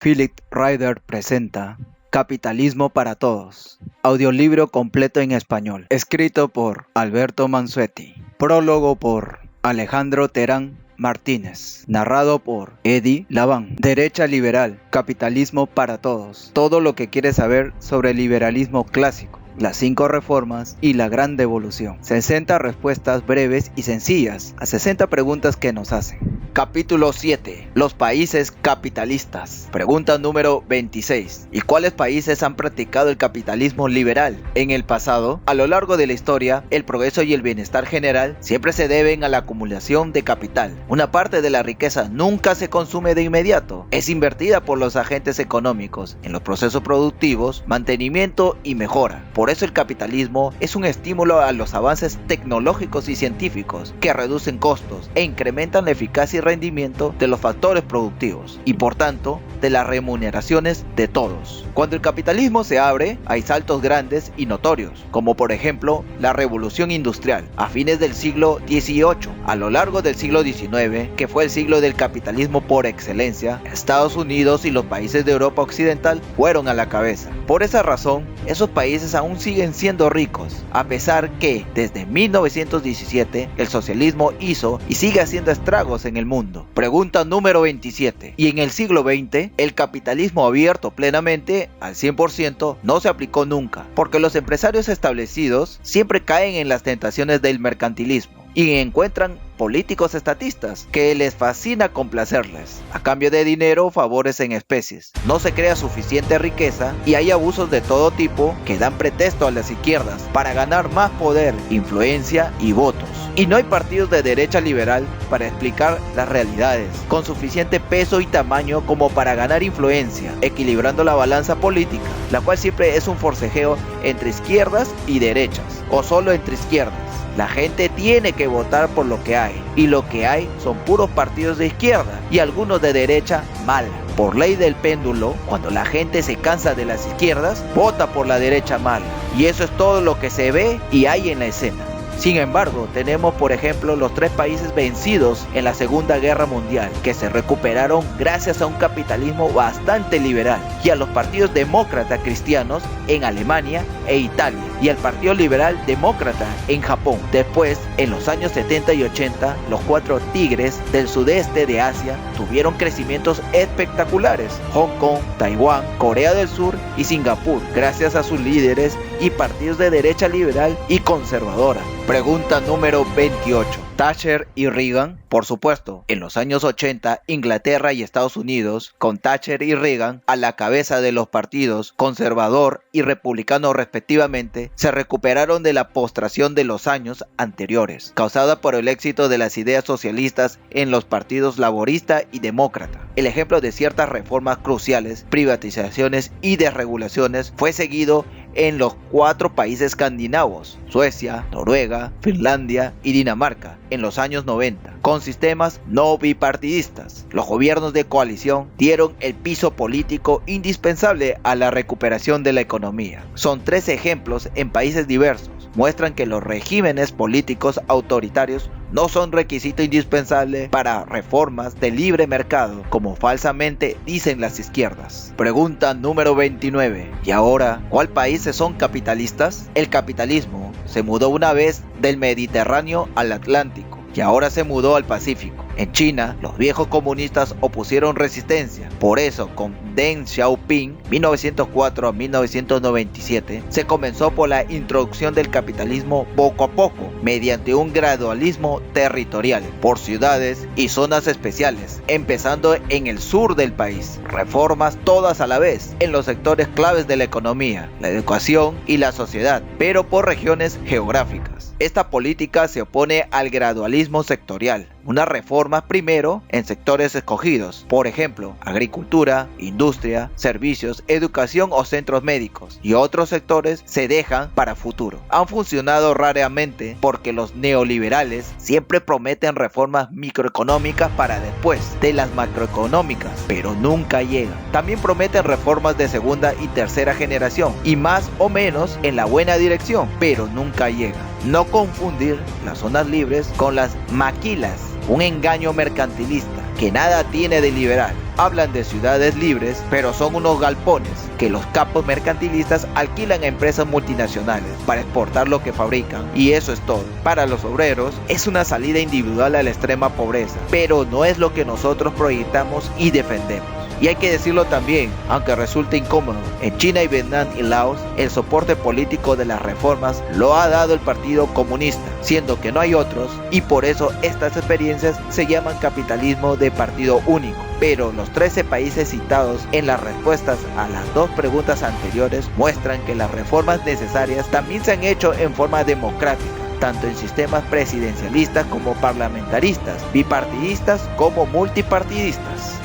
Philip Ryder presenta Capitalismo para Todos, audiolibro completo en español, escrito por Alberto Mansuetti, prólogo por Alejandro Terán Martínez, narrado por Eddie Laván. Derecha liberal, capitalismo para todos, todo lo que quieres saber sobre el liberalismo clásico, las 5 reformas y la gran devolución. 60 respuestas breves y sencillas a 60 preguntas que nos hacen. Capítulo 7. Los países capitalistas. Pregunta número 26. ¿Y cuáles países han practicado el capitalismo liberal? En el pasado, a lo largo de la historia, el progreso y el bienestar general siempre se deben a la acumulación de capital. Una parte de la riqueza nunca se consume de inmediato. Es invertida por los agentes económicos en los procesos productivos, mantenimiento y mejora. Por eso el capitalismo es un estímulo a los avances tecnológicos y científicos que reducen costos e incrementan la eficacia y rendimiento de los factores productivos y por tanto de las remuneraciones de todos. Cuando el capitalismo se abre, hay saltos grandes y notorios, como por ejemplo la revolución industrial a fines del siglo XVIII. A lo largo del siglo XIX, que fue el siglo del capitalismo por excelencia, Estados Unidos y los países de Europa Occidental fueron a la cabeza. Por esa razón, esos países aún siguen siendo ricos, a pesar que desde 1917 el socialismo hizo y sigue haciendo estragos en el mundo. Pregunta número 27. ¿Y en el siglo XX el capitalismo abierto plenamente al 100% no se aplicó nunca? Porque los empresarios establecidos siempre caen en las tentaciones del mercantilismo y encuentran políticos estatistas que les fascina complacerles a cambio de dinero o favores en especies. No se crea suficiente riqueza y hay abusos de todo tipo que dan pretexto a las izquierdas para ganar más poder, influencia y votos. Y no hay partidos de derecha liberal para explicar las realidades con suficiente peso y tamaño como para ganar influencia, equilibrando la balanza política, la cual siempre es un forcejeo entre izquierdas y derechas, o solo entre izquierdas. La gente tiene que votar por lo que hay, y lo que hay son puros partidos de izquierda y algunos de derecha mala. Por ley del péndulo, cuando la gente se cansa de las izquierdas, vota por la derecha mala, y eso es todo lo que se ve y hay en la escena. Sin embargo, tenemos por ejemplo los 3 países vencidos en la Segunda Guerra Mundial, que se recuperaron gracias a un capitalismo bastante liberal, y a los partidos demócrata cristianos en Alemania e Italia, y al Partido Liberal Demócrata en Japón. Después, en los años 70 y 80, los 4 tigres del sudeste de Asia tuvieron crecimientos espectaculares: Hong Kong, Taiwán, Corea del Sur y Singapur, gracias a sus líderes y partidos de derecha liberal y conservadora. Pregunta número 28. Thatcher y Reagan. Por supuesto, en los años 80, Inglaterra y Estados Unidos, con Thatcher y Reagan a la cabeza de los partidos conservador y republicano respectivamente, se recuperaron de la postración de los años anteriores, causada por el éxito de las ideas socialistas en los partidos laborista y demócrata. El ejemplo de ciertas reformas cruciales, privatizaciones y desregulaciones fue seguido en los 4 países escandinavos, Suecia, Noruega, Finlandia y Dinamarca, en los años 90, con sistemas no bipartidistas. Los gobiernos de coalición dieron el piso político indispensable a la recuperación de la economía. Son 3 ejemplos en países diversos. Muestran que los regímenes políticos autoritarios no son requisito indispensable para reformas de libre mercado, como falsamente dicen las izquierdas. Pregunta número 29. ¿Y ahora cuál países son capitalistas? El capitalismo se mudó una vez del Mediterráneo al Atlántico y ahora se mudó al Pacífico. En China, los viejos comunistas opusieron resistencia. Por eso, con Deng Xiaoping, 1904 a 1997, se comenzó por la introducción del capitalismo poco a poco, mediante un gradualismo territorial, por ciudades y zonas especiales, empezando en el sur del país. Reformas todas a la vez, en los sectores claves de la economía, la educación y la sociedad, pero por regiones geográficas. Esta política se opone al gradualismo sectorial. Unas reformas primero en sectores escogidos, por ejemplo, agricultura, industria, servicios, educación o centros médicos, y otros sectores se dejan para futuro. Han funcionado raramente porque los neoliberales siempre prometen reformas microeconómicas para después de las macroeconómicas, pero nunca llegan. También prometen reformas de segunda y tercera generación y más o menos en la buena dirección, pero nunca llegan. No confundir las zonas libres con las maquilas, un engaño mercantilista que nada tiene de liberal. Hablan de ciudades libres, pero son unos galpones que los capos mercantilistas alquilan a empresas multinacionales para exportar lo que fabrican, y eso es todo. Para los obreros es una salida individual a la extrema pobreza, pero no es lo que nosotros proyectamos y defendemos. Y hay que decirlo también, aunque resulte incómodo, en China y Vietnam y Laos, el soporte político de las reformas lo ha dado el Partido Comunista, siendo que no hay otros, y por eso estas experiencias se llaman capitalismo de partido único. Pero los 13 países citados en las respuestas a las dos preguntas anteriores muestran que las reformas necesarias también se han hecho en forma democrática, tanto en sistemas presidencialistas como parlamentaristas, bipartidistas como multipartidistas.